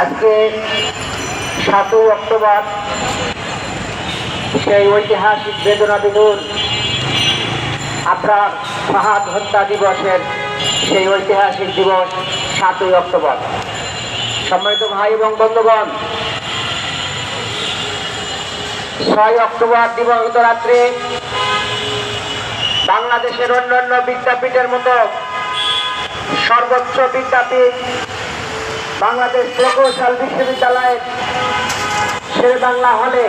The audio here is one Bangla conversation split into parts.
আজকে 7ই অক্টোবর সেই ঐতিহাসিক বেদনা বিধুর আবরার ফাহাদ হত্যা দিবসের সেই ঐতিহাসিক দিবস 7ই অক্টোবর। সম্মানিত ভাই এবং বন্ধুগণ, 6 অক্টোবর দিবাগত রাত্রে বাংলাদেশের অন্যান্য বিদ্যাপীঠের মতো সর্বোচ্চ বিদ্যাপীঠ বাংলাদেশ প্রকৌশল বিশ্ববিদ্যালয়ের শের বাংলা হলে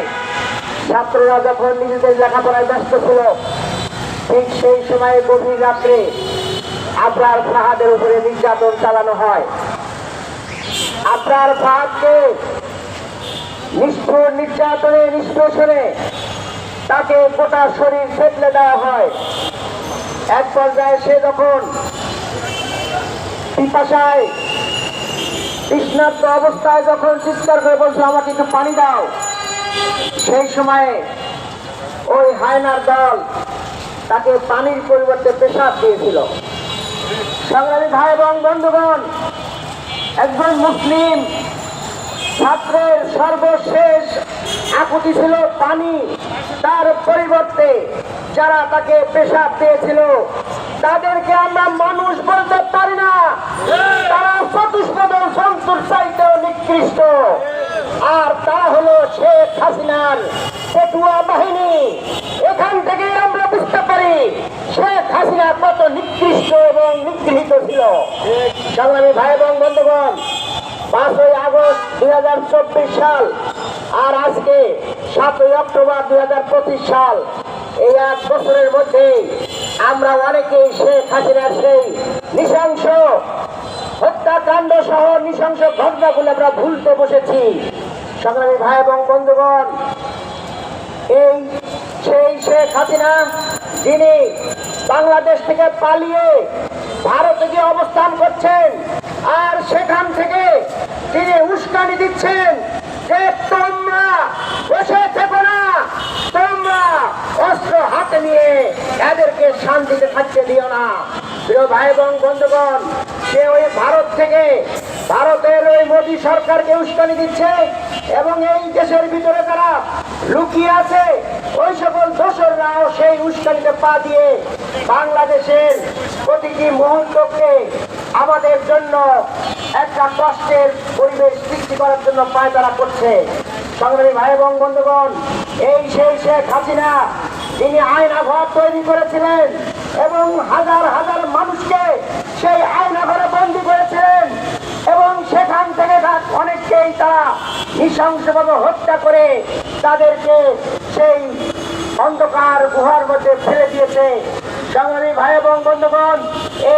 ছাত্ররা যখন নিজেদের লেখাপড়ায় ব্যস্ত ছিল, ঠিক সেই সময়ে গভীর রাত্রে আবরার ফাহাদের উপরে নির্যাতন চালানো হয়। আবরার ফাহাদকে নিষ্ঠুর নির্যাতনে নিষ্পেষণে তাকে গোটা শরীর থেতলে দেওয়া হয়। এক পর্যায়ে সে যখন পিপাসায় তৃষ্ণার্ত অবস্থায় যখন চিৎকার করে বলছে আমাকে একটু পানি দাও, সেই সময়ে ওই হায়নার দল তাকে পানির পরিবর্তে পেশাব দিয়েছিল। সংগ্রামী ভাই এবং বন্ধুগণ, একজন মুসলিম ছাত্রের সর্বশেষ আকুতি ছিল পানি, তার পরিবর্তে যারা তাকে পেশাব দিয়েছিল তাদেরকে আমরা মানুষ বলতে পারি না, তারা চতুষ্পদ জন্তুর চাইতেও নিকৃষ্ট। আর তারা হলো শেখ হাসিনার পেটুয়া বাহিনী। এখান থেকে আমরা বুঝতে পারি শেখ হাসিনা কত নিকৃষ্ট এবং নিগৃহীত ছিল। সংগ্রামী ভাই এবং বন্ধুগণ, 5ই আগস্ট 2024 সাল আর আজকে 7ই অক্টোবর 2025 সাল, এই 1 বছরের মধ্যে আমরা অনেকেই শেখ হাসিনার সেই নৃশংস হত্যাকাণ্ড সহ নৃশংস ঘটনাগুলো আমরা ভুলতে বসেছি। সংগ্রামী ভাই এবং বন্ধুগণ, এই সেই শেখ হাসিনা যিনি বাংলাদেশ থেকে পালিয়ে ভারতে গিয়ে অবস্থান করছেন, আর সেখান থেকে তিনি উস্কানি দিচ্ছেন যে তোমরা বসে থেকো না, তোমরা অস্ত্র হাতে নিয়ে এদেরকে শান্তিতে থাকতে দিও না। প্রিয় ভাই এবং বন্ধুগণ, সে ওই ভারত থেকে ভারতের ওই মোদী সরকারকে উস্কানি দিচ্ছে এবং এই দেশের ভিতরে তারা লুকিয়ে আছে ওই সকল দোসররাও সেই উস্কানিতে পা দিয়ে বাংলাদেশের প্রতিটি মুহূর্তকে আমাদের জন্য একটা কষ্টের পরিবেশ সৃষ্টি করার জন্য পায়তারা করছে। সংগ্রামী ভাই এবং বন্ধুগণ, এই সেই শেখ হাসিনা তিনি আয়নাঘর তৈরি করেছিলেন এবং হাজার হাজার মানুষকে সেই আয়নাঘরে বন্দী করেছিলেন এবং সেখান থেকে অনেককেই তারা নৃশংসভাবে হত্যা করে তাদেরকে সেই অন্ধকার গুহার মধ্যে ফেলে দিয়েছে। সংগ্রামী ভাই এবং বন্ধুগণ,